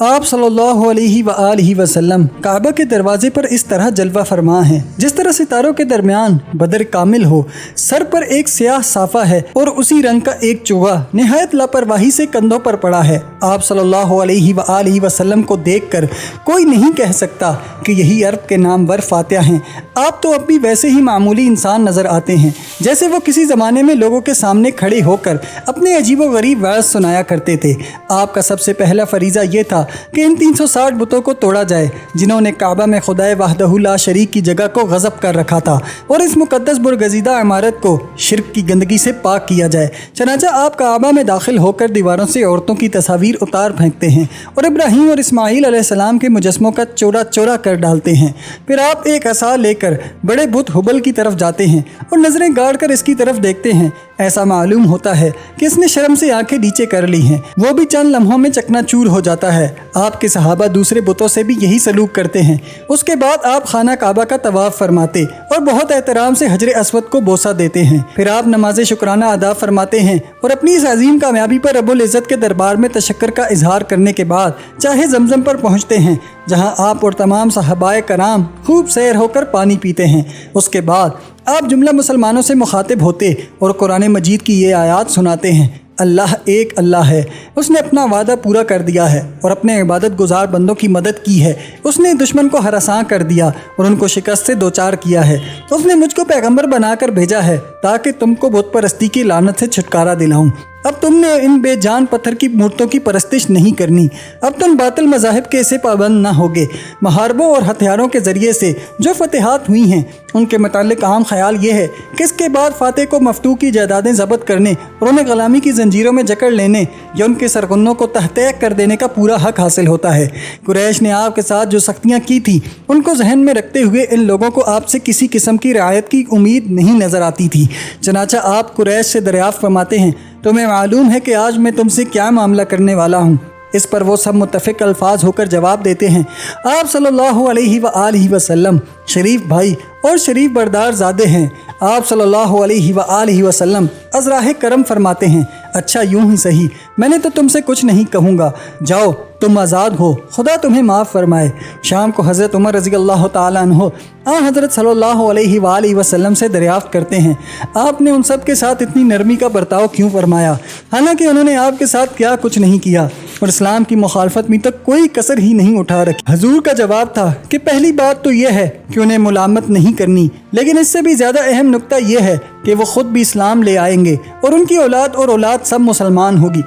آپ صلی اللہ علیہ وآلہ وسلم کعبہ کے دروازے پر اس طرح جلوہ فرما ہیں جس طرح ستاروں کے درمیان بدر کامل ہو۔ سر پر ایک سیاہ صافہ ہے اور اسی رنگ کا ایک چوغا نہایت لاپرواہی سے کندھوں پر پڑا ہے۔ آپ صلی اللہ علیہ وآلہ وسلم کو دیکھ کر کوئی نہیں کہہ سکتا کہ یہی عرب کے نامور فاتح ہیں۔ آپ تو اب بھی ویسے ہی معمولی انسان نظر آتے ہیں جیسے وہ کسی زمانے میں لوگوں کے سامنے کھڑے ہو کر اپنے عجیب و غریب وعظ سنایا کرتے تھے۔ آپ کا سب سے پہلا فریضہ یہ تھا کہ ان 360 بتوں کو توڑا جائے جنہوں نے کعبہ میں خدائے وحدہ لا شریک کی جگہ کو غصب کر رکھا تھا، اور اس مقدس برگزیدہ عمارت کو شرک کی گندگی سے پاک کیا جائے۔ چنانچہ آپ کعبہ میں داخل ہو کر دیواروں سے عورتوں کی تصاویر اتار پھینکتے ہیں اور ابراہیم اور اسماعیل علیہ السلام کے مجسموں کا چورا چورا کر ڈالتے ہیں۔ پھر آپ ایک عصا لے کر بڑے بت ہبل کی طرف جاتے ہیں اور نظریں گاڑ کر اس کی طرف دیکھتے ہیں۔ ایسا معلوم ہوتا ہے کہ اس نے شرم سے آنکھیں نیچے کر لی ہیں، وہ بھی چند لمحوں میں چکنا چور ہو جاتا ہے۔ آپ کے صحابہ دوسرے بتوں سے بھی یہی سلوک کرتے ہیں۔ اس کے بعد آپ خانہ کعبہ کا طواف فرماتے اور بہت احترام سے حجر اسود کو بوسہ دیتے ہیں۔ پھر آپ نماز شکرانہ ادا فرماتے ہیں اور اپنی اس عظیم کامیابی پر رب العزت کے دربار میں تشکر کا اظہار کرنے کے بعد چاہے زمزم پر پہنچتے ہیں جہاں آپ اور تمام صحابہ کرام خوب سیر ہو کر پانی پیتے ہیں۔ اس کے بعد آپ جملہ مسلمانوں سے مخاطب ہوتے اور قرآن مجید کی یہ آیات سناتے ہیں: اللہ ایک اللہ ہے، اس نے اپنا وعدہ پورا کر دیا ہے اور اپنے عبادت گزار بندوں کی مدد کی ہے۔ اس نے دشمن کو ہراساں کر دیا اور ان کو شکست سے دوچار کیا ہے۔ اس نے مجھ کو پیغمبر بنا کر بھیجا ہے تاکہ تم کو بت پرستی کی لعنت سے چھٹکارا دلاؤں۔ اب تم نے ان بے جان پتھر کی مورتوں کی پرستش نہیں کرنی۔ اب تم باطل مذاہب کے سے پابند نہ ہوگے۔ محاربوں اور ہتھیاروں کے ذریعے سے جو فتحات ہوئی ہیں ان کے متعلق عام خیال یہ ہے کہ اس کے بعد فاتح کو مفتوح کی جائیدادیں ضبط کرنے اور انہیں غلامی کی زنجیروں میں جکڑ لینے یا ان کے سرغنوں کو تحت کر دینے کا پورا حق حاصل ہوتا ہے۔ قریش نے آپ کے ساتھ جو سختیاں کی تھیں ان کو ذہن میں رکھتے ہوئے ان لوگوں کو آپ سے کسی قسم کی رعایت کی امید نہیں نظر آتی تھی۔ چنانچہ آپ قریش سے دریافت فرماتے ہیں: تمہیں معلوم ہے کہ آج میں تم سے کیا معاملہ کرنے والا ہوں؟ اس پر وہ سب متفق الفاظ ہو کر جواب دیتے ہیں: آپ صلی اللہ علیہ وآلہ وسلم شریف بھائی اور شریف بردار زادے ہیں۔ آپ صلی اللہ علیہ وآلہ وسلم از راہ کرم فرماتے ہیں: اچھا یوں ہی صحیح، میں نے تو تم سے کچھ نہیں کہوں گا، جاؤ تم آزاد ہو، خدا تمہیں معاف فرمائے۔ شام کو حضرت عمر رضی اللہ تعالیٰ عنہ حضرت صلی اللہ علیہ وآلہ وسلم سے دریافت کرتے ہیں: آپ نے ان سب کے ساتھ اتنی نرمی کا برتاؤ کیوں فرمایا، حالانکہ انہوں نے آپ کے ساتھ کیا کچھ نہیں کیا اور اسلام کی مخالفت میں تک کوئی کسر ہی نہیں اٹھا رکھی؟ حضور کا جواب تھا کہ پہلی بات تو یہ ہے کہ انہیں ملامت نہیں کرنی، لیکن اس سے بھی زیادہ اہم نکتہ یہ ہے کہ وہ خود بھی اسلام لے آئیں گے اور ان کی اولاد اور اولاد سب مسلمان ہوگی۔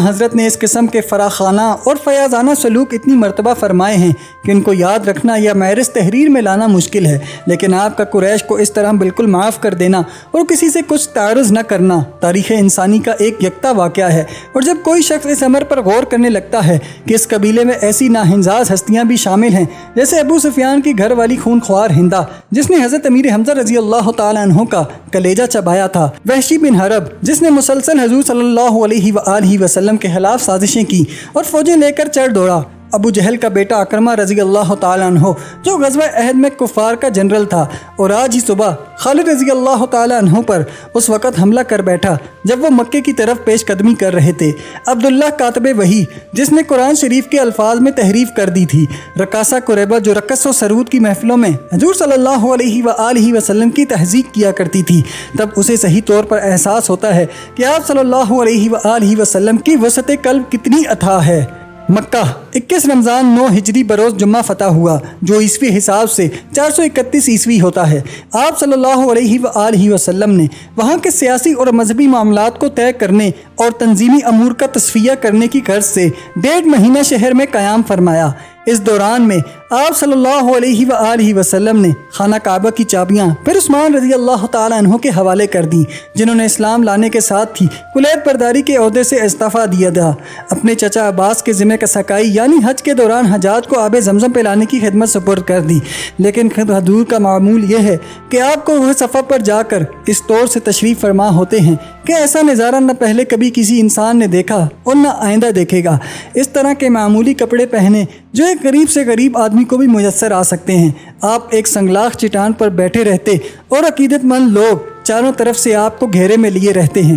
حضرت نے اس قسم کے فراخانہ اور فیاضانہ سلوک اتنی مرتبہ فرمائے ہیں کہ ان کو یاد رکھنا یا محرز تحریر میں لانا مشکل ہے، لیکن آپ کا قریش کو اس طرح بالکل معاف کر دینا اور کسی سے کچھ تعارض نہ کرنا تاریخ انسانی کا ایک یکتا واقعہ ہے۔ اور جب کوئی شخص اس امر پر غور کرنے لگتا ہے کہ اس قبیلے میں ایسی ناہنجاز ہستیاں بھی شامل ہیں جیسے ابو سفیان کی گھر والی خون خوار ہندا جس نے حضرت امیر حمزہ رضی اللہ تعالیٰ عنہ کا کلیجہ چبایا تھا، وحشی بن حرب جس نے مسلسل حضور صلی اللہ علیہ وآلہ وسلم کے خلاف سازشیں کی اور فوجیں لے کر چڑھ دوڑا، ابو جہل کا بیٹا اکرمہ رضی اللہ تعالیٰ عنہ جو غزوہ احد میں کفار کا جنرل تھا، اور آج ہی صبح خالد رضی اللہ تعالیٰ عنہ پر اس وقت حملہ کر بیٹھا جب وہ مکے کی طرف پیش قدمی کر رہے تھے، عبداللہ کاتب وحی جس نے قرآن شریف کے الفاظ میں تحریف کر دی تھی، رقاصہ قریبہ جو رقص و سرود کی محفلوں میں حضور صلی اللہ علیہ وآلہ وسلم کی تہذیب کیا کرتی تھی، تب اسے صحیح طور پر احساس ہوتا ہے کہ آپ صلی اللہ علیہ وآلہ وسلم کی وسعت قلب کتنی اتھاہ ہے۔ مکہ 21 رمضان 9 ہجری بروز جمعہ فتح ہوا جو عیسوی حساب سے 431 عیسوی ہوتا ہے۔ آپ صلی اللہ علیہ وآلہ وسلم نے وہاں کے سیاسی اور مذہبی معاملات کو طے کرنے اور تنظیمی امور کا تصفیہ کرنے کی غرض سے 1.5 مہینہ شہر میں قیام فرمایا۔ اس دوران میں آپ صلی اللہ علیہ وآلہ وسلم نے خانہ کعبہ کی چابیاں پھر عثمان رضی اللہ تعالیٰ عنہ کے حوالے کر دیں، جنہوں نے اسلام لانے کے ساتھ ہی کلیت برداری کے عہدے سے استعفیٰ دیا تھا۔ اپنے چچا عباس کے ذمہ کا سقائی یعنی حج کے دوران حجاج کو آب زمزم پلانے کی خدمت سپرد کر دی، لیکن خود حضور کا معمول یہ ہے کہ آپ کو وہ سفر پر جا کر اس طور سے تشریف فرما ہوتے ہیں کہ ایسا نظارہ نہ پہلے کبھی کسی انسان نے دیکھا اور نہ آئندہ دیکھے گا۔ اس طرح کے معمولی کپڑے پہنے جو ایک غریب سے غریب آدمی کو بھی میسر آ سکتے ہیں۔ آپ ایک سنگلاخ چٹان پر بیٹھے رہتے اور عقیدت مند لوگ چاروں طرف سے آپ کو گھیرے میں لیے رہتے ہیں۔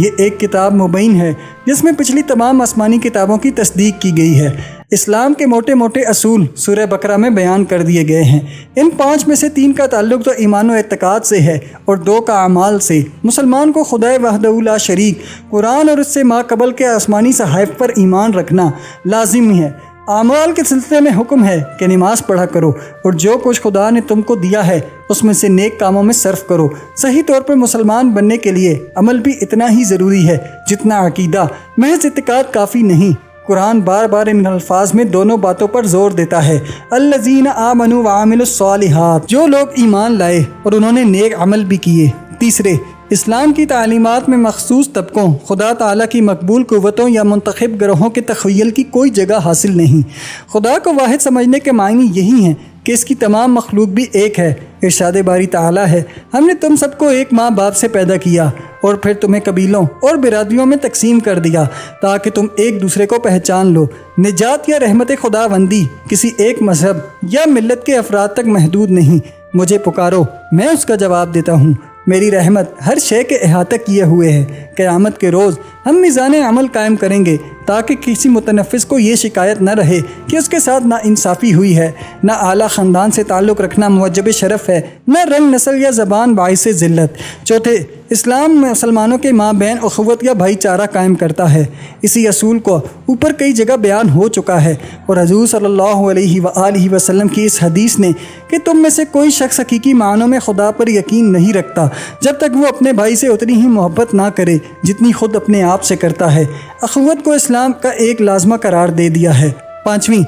یہ ایک کتاب مبین ہے جس میں پچھلی تمام آسمانی کتابوں کی تصدیق کی گئی ہے۔ اسلام کے موٹے موٹے اصول سورہ بقرہ میں بیان کر دیے گئے ہیں۔ ان 5 میں سے 3 کا تعلق تو ایمان و اعتقاد سے ہے اور 2 کا اعمال سے۔ مسلمان کو خدائے وحدہ لا شریک، قرآن اور اس سے ما قبل کے آسمانی صحائف پر ایمان رکھنا لازمی ہے۔ اعمال کے سلسلے میں حکم ہے کہ نماز پڑھا کرو اور جو کچھ خدا نے تم کو دیا ہے اس میں سے نیک کاموں میں صرف کرو۔ صحیح طور پر مسلمان بننے کے لیے عمل بھی اتنا ہی ضروری ہے جتنا عقیدہ۔ محض اعتقاد کافی نہیں۔ قرآن بار بار ان الفاظ میں دونوں باتوں پر زور دیتا ہے۔ الذین آمنوا وعملوا الصالحات، جو لوگ ایمان لائے اور انہوں نے نیک عمل بھی کیے۔ تیسرے، اسلام کی تعلیمات میں مخصوص طبقوں، خدا تعالیٰ کی مقبول قوتوں یا منتخب گروہوں کے تخیل کی کوئی جگہ حاصل نہیں۔ خدا کو واحد سمجھنے کے معنی یہی ہیں کہ اس کی تمام مخلوق بھی ایک ہے۔ ارشاد باری تعالیٰ ہے، ہم نے تم سب کو ایک ماں باپ سے پیدا کیا اور پھر تمہیں قبیلوں اور برادریوں میں تقسیم کر دیا تاکہ تم ایک دوسرے کو پہچان لو۔ نجات یا رحمت خداوندی کسی ایک مذہب یا ملت کے افراد تک محدود نہیں۔ مجھے پکارو، میں اس کا جواب دیتا ہوں۔ میری رحمت ہر شے کے احاطہ کیے ہوئے ہے۔ قیامت کے روز ہم میزان عمل قائم کریں گے تاکہ کسی متنفس کو یہ شکایت نہ رہے کہ اس کے ساتھ نہ انصافی ہوئی ہے، نہ اعلیٰ خاندان سے تعلق رکھنا موجب شرف ہے، نہ رنگ، نسل یا زبان باعث ذلت۔ چوتھے، اسلام مسلمانوں کے مابین اخوت یا بھائی چارہ قائم کرتا ہے۔ اسی اصول کو اوپر کئی جگہ بیان ہو چکا ہے اور حضور صلی اللہ علیہ وآلہ وسلم کی اس حدیث نے کہ تم میں سے کوئی شخص حقیقی معنوں میں خدا پر یقین نہیں رکھتا جب تک وہ اپنے بھائی سے اتنی ہی محبت نہ کرے جتنی خود اپنے آپ سے کرتا ہے، اخوت کو اسلام کا ایک لازمہ قرار دے دیا ہے۔ پانچویں،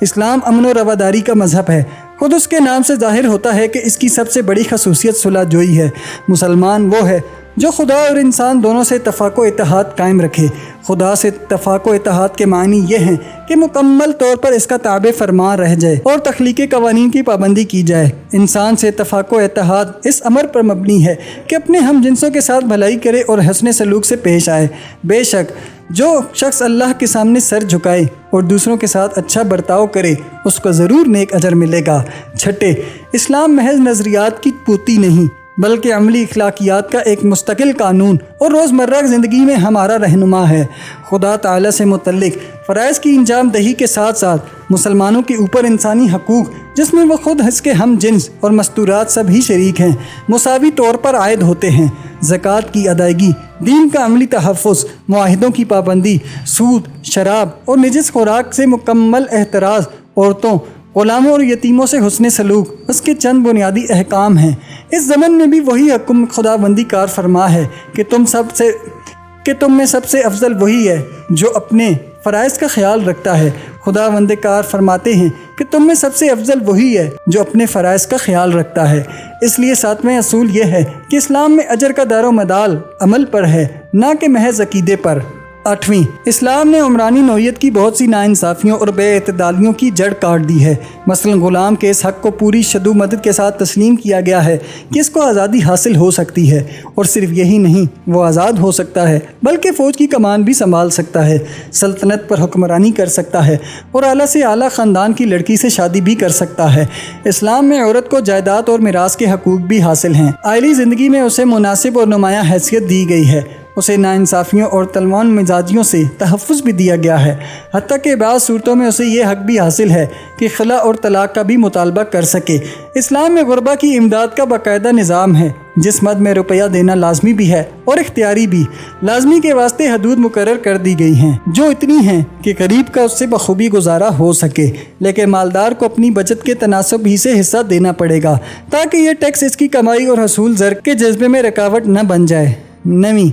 اسلام امن و رواداری کا مذہب ہے۔ خود اس کے نام سے ظاہر ہوتا ہے کہ اس کی سب سے بڑی خصوصیت صلح جوئی ہے۔ مسلمان وہ ہے جو خدا اور انسان دونوں سے اتفاق و اتحاد قائم رکھے۔ خدا سے اتفاق و اتحاد کے معنی یہ ہیں کہ مکمل طور پر اس کا تابع فرمان رہ جائے اور تخلیقی قوانین کی پابندی کی جائے۔ انسان سے اتفاق و اتحاد اس امر پر مبنی ہے کہ اپنے ہم جنسوں کے ساتھ بھلائی کرے اور حسن سلوک سے پیش آئے۔ بے شک جو شخص اللہ کے سامنے سر جھکائے اور دوسروں کے ساتھ اچھا برتاؤ کرے اس کو ضرور نیک اجر ملے گا۔ چھٹے، اسلام محض نظریات کی پوتی نہیں بلکہ عملی اخلاقیات کا ایک مستقل قانون اور روزمرہ زندگی میں ہمارا رہنما ہے۔ خدا تعالیٰ سے متعلق فرائض کی انجام دہی کے ساتھ ساتھ مسلمانوں کے اوپر انسانی حقوق جس میں وہ خود اس کے ہم جنس اور مستورات سب ہی شریک ہیں مساوی طور پر عائد ہوتے ہیں۔ زکوٰۃ کی ادائیگی، دین کا عملی تحفظ، معاہدوں کی پابندی، سود، شراب اور نجس خوراک سے مکمل احتراز، عورتوں، غلاموں اور یتیموں سے حسن سلوک اس کے چند بنیادی احکام ہیں۔ اس زمن میں بھی وہی حکم خداوندی کار فرما ہے کہ تم میں سب سے افضل وہی ہے جو اپنے فرائض کا خیال رکھتا ہے۔ خداوند کار فرماتے ہیں کہ تم میں سب سے افضل وہی ہے جو اپنے فرائض کا خیال رکھتا ہے۔ اس لیے 7واں اصول یہ ہے کہ اسلام میں اجر کا دار و مدار عمل پر ہے نہ کہ محض عقیدے پر۔ 8ویں، اسلام نے عمرانی نوعیت کی بہت سی ناانصافیوں اور بے اعتدالیوں کی جڑ کاٹ دی ہے۔ مثلا غلام کے اس حق کو پوری شد و مدد کے ساتھ تسلیم کیا گیا ہے کہ اس کو آزادی حاصل ہو سکتی ہے، اور صرف یہی نہیں، وہ آزاد ہو سکتا ہے بلکہ فوج کی کمان بھی سنبھال سکتا ہے، سلطنت پر حکمرانی کر سکتا ہے اور اعلیٰ سے اعلیٰ خاندان کی لڑکی سے شادی بھی کر سکتا ہے۔ اسلام میں عورت کو جائیداد اور میراث کے حقوق بھی حاصل ہیں۔ عائلی زندگی میں اسے مناسب اور نمایاں حیثیت دی گئی ہے۔ اسے ناانصافیوں اور تلوان مزاجیوں سے تحفظ بھی دیا گیا ہے، حتیٰ کہ بعض صورتوں میں اسے یہ حق بھی حاصل ہے کہ خلا اور طلاق کا بھی مطالبہ کر سکے۔ اسلام میں غربا کی امداد کا باقاعدہ نظام ہے، جس مد میں روپیہ دینا لازمی بھی ہے اور اختیاری بھی۔ لازمی کے واسطے حدود مقرر کر دی گئی ہیں جو اتنی ہیں کہ غریب کا اس سے بخوبی گزارا ہو سکے، لیکن مالدار کو اپنی بچت کے تناسب ہی سے حصہ دینا پڑے گا تاکہ یہ ٹیکس اس کی کمائی اور حصول زر کے جذبے میں رکاوٹ نہ بن جائے۔ 9ویں،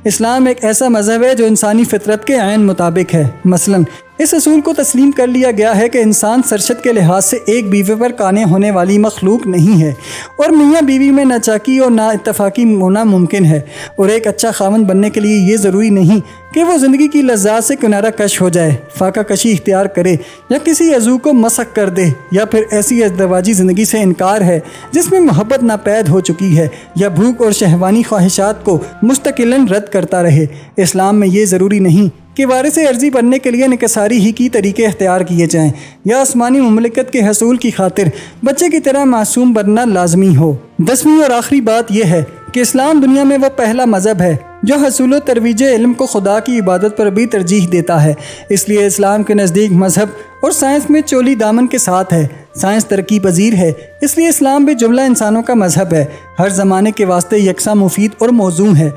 اسلام ایک ایسا مذہب ہے جو انسانی فطرت کے عین مطابق ہے۔ مثلا اس اصول کو تسلیم کر لیا گیا ہے کہ انسان سرشت کے لحاظ سے ایک بیوی پر قانع ہونے والی مخلوق نہیں ہے، اور میاں بیوی میں ناچاکی اور نا اتفاقی ہونا ممکن ہے، اور ایک اچھا خاوند بننے کے لیے یہ ضروری نہیں کہ وہ زندگی کی لذات سے کنارہ کش ہو جائے، فاقہ کشی اختیار کرے یا کسی عضو کو مسخ کر دے، یا پھر ایسی ازدواجی زندگی سے انکار ہے جس میں محبت ناپید ہو چکی ہے، یا بھوک اور شہوانی خواہشات کو مستقلاً رد کرتا رہے۔ اسلام میں یہ ضروری نہیں کہ وارث ارضی بننے کے لیے انکساری ہی کی طریقے اختیار کیے جائیں یا آسمانی مملکت کے حصول کی خاطر بچے کی طرح معصوم بننا لازمی ہو۔ 10ویں اور آخری بات یہ ہے کہ اسلام دنیا میں وہ پہلا مذہب ہے جو حصول و ترویج علم کو خدا کی عبادت پر بھی ترجیح دیتا ہے۔ اس لیے اسلام کے نزدیک مذہب اور سائنس میں چولی دامن کے ساتھ ہے۔ سائنس ترقی پذیر ہے، اس لیے اسلام بھی جملہ انسانوں کا مذہب ہے، ہر زمانے کے واسطے یکساں مفید اور موزوں ہے۔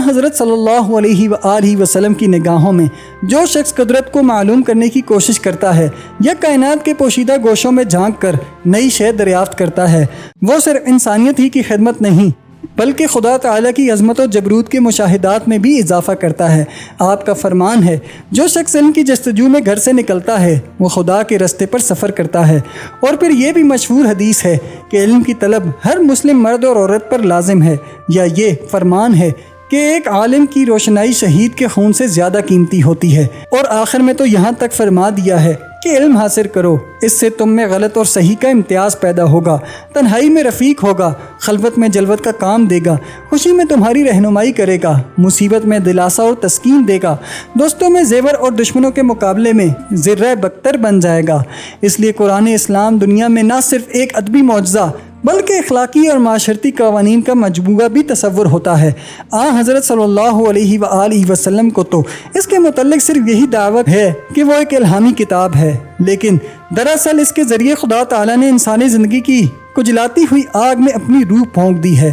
حضرت صلی اللہ علیہ وآلہ وسلم کی نگاہوں میں جو شخص قدرت کو معلوم کرنے کی کوشش کرتا ہے یا کائنات کے پوشیدہ گوشوں میں جھانک کر نئی شے دریافت کرتا ہے، وہ صرف انسانیت ہی کی خدمت نہیں بلکہ خدا تعالیٰ کی عظمت و جبروت کے مشاہدات میں بھی اضافہ کرتا ہے۔ آپ کا فرمان ہے، جو شخص علم کی جستجو میں گھر سے نکلتا ہے وہ خدا کے رستے پر سفر کرتا ہے۔ اور پھر یہ بھی مشہور حدیث ہے کہ علم کی طلب ہر مسلم مرد اور عورت پر لازم ہے، یا یہ فرمان ہے کہ ایک عالم کی روشنائی شہید کے خون سے زیادہ قیمتی ہوتی ہے۔ اور آخر میں تو یہاں تک فرما دیا ہے کہ علم حاصل کرو، اس سے تم میں غلط اور صحیح کا امتیاز پیدا ہوگا، تنہائی میں رفیق ہوگا، خلوت میں جلوت کا کام دے گا، خوشی میں تمہاری رہنمائی کرے گا، مصیبت میں دلاسا اور تسکین دے گا، دوستوں میں زیور اور دشمنوں کے مقابلے میں ذرہ بکتر بن جائے گا۔ اس لیے قرآن اسلام دنیا میں نہ صرف ایک ادبی معجزہ بلکہ اخلاقی اور معاشرتی قوانین کا مجموعہ بھی تصور ہوتا ہے۔ حضرت صلی اللہ علیہ وآلہ وسلم کو تو اس کے متعلق صرف یہی دعوت ہے کہ وہ ایک الہامی کتاب ہے، لیکن دراصل اس کے ذریعے خدا تعالیٰ نے انسانی زندگی کی کجلاتی ہوئی آگ میں اپنی روح پھونک دی ہے۔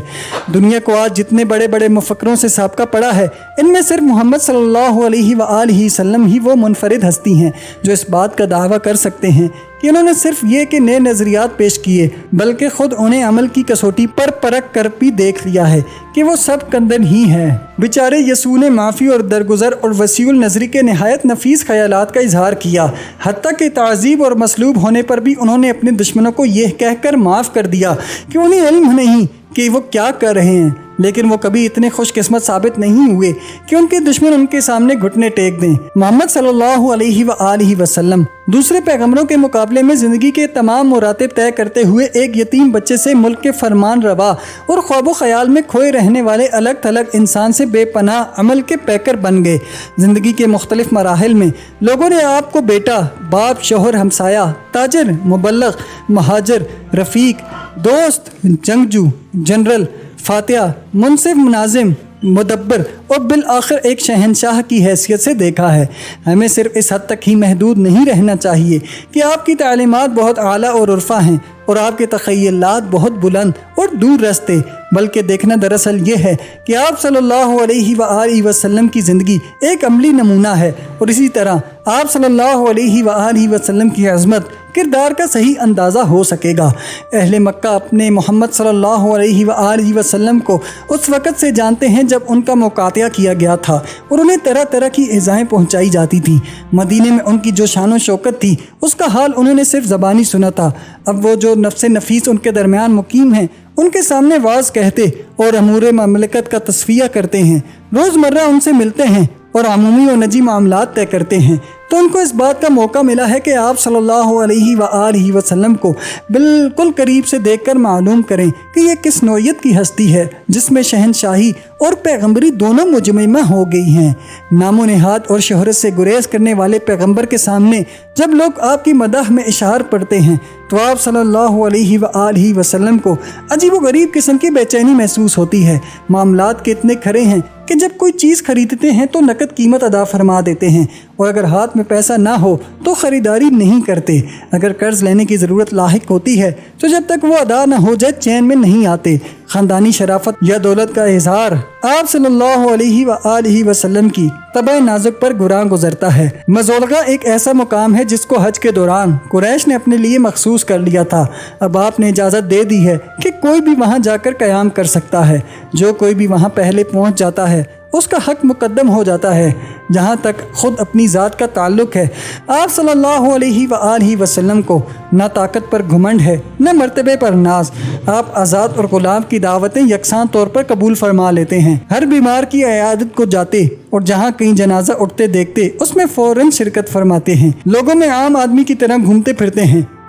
دنیا کو آج جتنے بڑے بڑے مفکروں سے سابقہ پڑا ہے، ان میں صرف محمد صلی اللہ علیہ وآلہ وسلم ہی وہ منفرد ہستی ہیں جو اس بات کا دعویٰ کر سکتے ہیں کہ انہوں نے صرف یہ کہ نئے نظریات پیش کیے، بلکہ خود انہیں عمل کی کسوٹی پر پرکھ کر بھی دیکھ لیا ہے کہ وہ سب کندن ہی ہیں۔ بیچارے یسوع نے معافی اور درگزر اور وسیع النظری کے نہایت نفیس خیالات کا اظہار کیا، حتیٰ کہ تعذیب اور مصلوب ہونے پر بھی انہوں نے اپنے دشمنوں کو یہ کہہ کر معاف کر دیا کہ انہیں علم نہیں کہ وہ کیا کر رہے ہیں، لیکن وہ کبھی اتنے خوش قسمت ثابت نہیں ہوئے کہ ان کے دشمن ان کے سامنے گھٹنے ٹیک دیں۔ محمد صلی اللہ علیہ وآلہ وسلم دوسرے پیغمبروں کے مقابلے میں زندگی کے تمام مراتب طے کرتے ہوئے ایک یتیم بچے سے ملک کے فرمان روا اور خواب و خیال میں کھوئے رہنے والے الگ تھلگ انسان سے بے پناہ عمل کے پیکر بن گئے۔ زندگی کے مختلف مراحل میں لوگوں نے آپ کو بیٹا، باپ، شوہر، ہمسایہ، تاجر، مبلغ، مہاجر، رفیق، دوست، جنگجو، جنرل، فاتحہ، منصف، مناظم، مدبر اور بالآخر ایک شہنشاہ کی حیثیت سے دیکھا ہے۔ ہمیں صرف اس حد تک ہی محدود نہیں رہنا چاہیے کہ آپ کی تعلیمات بہت اعلیٰ اور عرفہ ہیں اور آپ کے تخیلات بہت بلند اور دور رستے، بلکہ دیکھنا دراصل یہ ہے کہ آپ صلی اللہ علیہ وآلہ وسلم کی زندگی ایک عملی نمونہ ہے، اور اسی طرح آپ صلی اللہ علیہ وآلہ وسلم کی عظمت کردار کا صحیح اندازہ ہو سکے گا۔ اہل مکہ اپنے محمد صلی اللہ علیہ وآلہ وسلم کو اس وقت سے جانتے ہیں جب ان کا مقاطعہ کیا گیا تھا اور انہیں طرح طرح کی ایذائیں پہنچائی جاتی تھیں۔ مدینے میں ان کی جو شان و شوکت تھی اس کا حال انہوں نے صرف زبانی سنا تھا۔ اب وہ جو نفس نفیس ان کے درمیان مقیم ہیں ان کے سامنے واز کہتے اور امور مملکت کا تصفیہ کرتے ہیں، روزمرہ ان سے ملتے ہیں اور عمومی و نجی معاملات طے کرتے ہیں، تو ان کو اس بات کا موقع ملا ہے کہ آپ صلی اللہ علیہ وآلہ وسلم کو بالکل قریب سے دیکھ کر معلوم کریں کہ یہ کس نوعیت کی ہستی ہے جس میں شہنشاہی اور پیغمبری دونوں مجمع ہو گئی ہیں۔ نام و نہاد اور شہرت سے گریز کرنے والے پیغمبر کے سامنے جب لوگ آپ کی مدح میں اشعار پڑھتے ہیں تو آپ صلی اللہ علیہ وآلہ وسلم کو عجیب و غریب قسم کی بے چینی محسوس ہوتی ہے۔ معاملات کے اتنے کھرے ہیں کہ جب کوئی چیز خریدتے ہیں تو نقد قیمت ادا فرما دیتے ہیں، اور اگر ہاتھ میں پیسہ نہ ہو تو خریداری نہیں کرتے۔ اگر قرض لینے کی ضرورت لاحق ہوتی ہے تو جب تک وہ ادا نہ ہو جائے چین میں نہیں آتے۔ خاندانی شرافت یا دولت کا اظہار آپ صلی اللہ علیہ وآلہ وسلم کی طبع نازک پر گراں گزرتا ہے۔ مزولغہ ایک ایسا مقام ہے جس کو حج کے دوران قریش نے اپنے لیے مخصوص کر لیا تھا۔ اب آپ نے اجازت دے دی ہے کہ کوئی بھی وہاں جا کر قیام کر سکتا ہے۔ جو کوئی بھی وہاں پہلے پہنچ جاتا ہے اس کا حق مقدم ہو جاتا ہے۔ جہاں تک خود اپنی ذات کا تعلق ہے، آپ صلی اللہ علیہ وآلہ وسلم کو نہ طاقت پر گھمنڈ ہے نہ مرتبے پر ناز۔ آپ آزاد اور غلام کی دعوتیں یکساں طور پر قبول فرما لیتے ہیں۔ ہر بیمار کی عیادت کو جاتے اور جہاں کہیں جنازہ اٹھتے دیکھتے اس میں فوراً شرکت فرماتے ہیں۔ لوگوں میں عام آدمی کی طرح گھومتے پھرتے ہیں